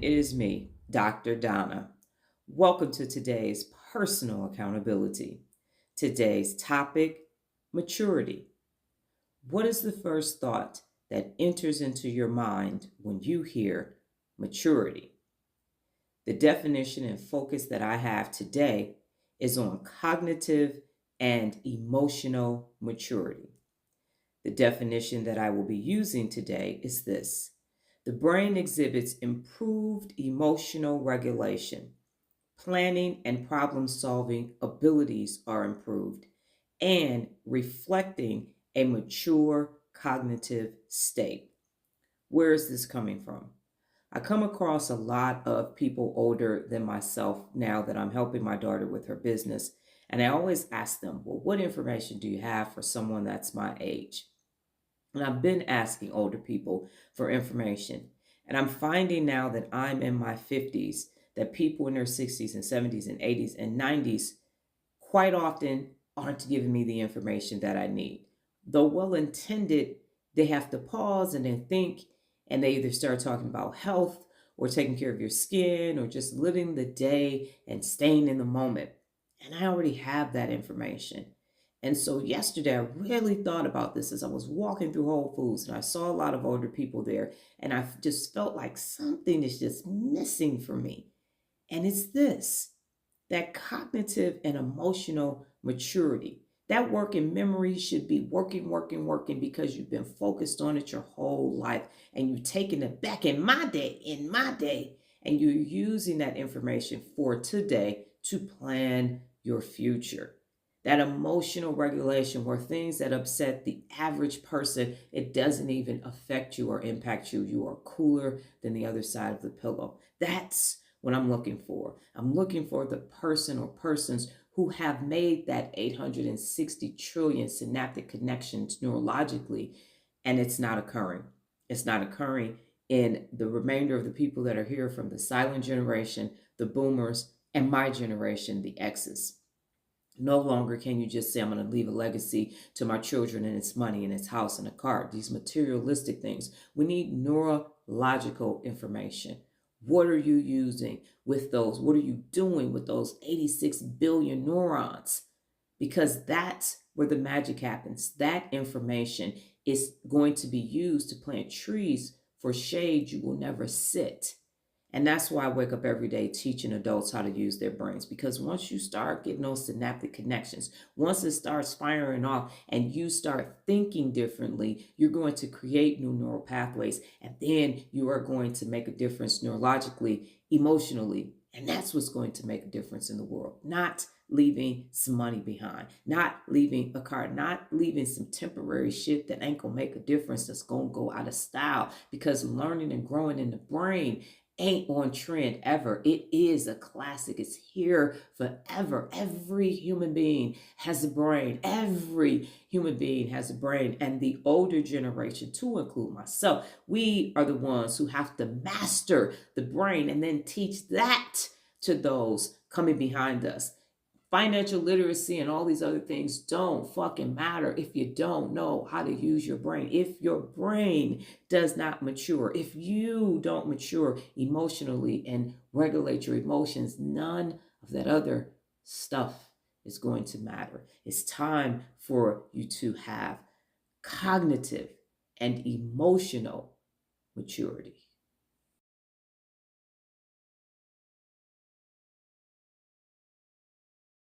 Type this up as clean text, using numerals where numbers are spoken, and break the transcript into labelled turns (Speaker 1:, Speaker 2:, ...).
Speaker 1: and it is me, Dr. Donna. Welcome to today's personal accountability. Today's topic, maturity. What is the first thought that enters into your mind when you hear maturity? The definition and focus that I have today is on cognitive and emotional maturity. The definition that I will be using today is this: the brain exhibits improved emotional regulation, planning and problem solving abilities are improved, and reflecting a mature cognitive state. Where is this coming from? I come across a lot of people older than myself now that I'm helping my daughter with her business. And I always ask them, well, what information do you have for someone that's my age? And I've been asking older people for information. And I'm finding now that I'm in my 50s that people in their 60s and 70s and 80s and 90s quite often aren't giving me the information that I need. Though well intended, they have to pause and then think, and they either start talking about health or taking care of your skin or just living the day and staying in the moment. And I already have that information. And so yesterday, I really thought about this as I was walking through Whole Foods and I saw a lot of older people there. And I just felt like something is just missing for me. And it's this: that cognitive and emotional maturity. That working memory should be working because you've been focused on it your whole life and you've taken it back in my day, and you're using that information for today to plan your future. That emotional regulation where things that upset the average person, it doesn't even affect you or impact you. You are cooler than the other side of the pillow. That's what I'm looking for. I'm looking for the person or persons who have made that 860 trillion synaptic connections neurologically, and it's not occurring. It's not occurring in the remainder of the people that are here from the silent generation, the boomers, and my generation, the X's. No longer can you just say, I'm going to leave a legacy to my children and it's money and it's house and a car, these materialistic things. We need neurological information. What are you using with those? What are you doing with those 86 billion neurons? Because that's where the magic happens. That information is going to be used to plant trees for shade you will never sit. And that's why I wake up every day teaching adults how to use their brains. Because once you start getting those synaptic connections, once it starts firing off and you start thinking differently, you're going to create new neural pathways. And then you are going to make a difference neurologically, emotionally. And that's what's going to make a difference in the world. Not leaving some money behind, not leaving a car, not leaving some temporary shit that ain't gonna make a difference, that's gonna go out of style. Because learning and growing in the brain ain't on trend ever. It is a classic. It's here forever. Every human being has a brain. Every human being has a brain. And the older generation, to include myself, we are the ones who have to master the brain and then teach that to those coming behind us. Financial literacy and all these other things don't fucking matter if you don't know how to use your brain. If your brain does not mature, if you don't mature emotionally and regulate your emotions, none of that other stuff is going to matter. It's time for you to have cognitive and emotional maturity.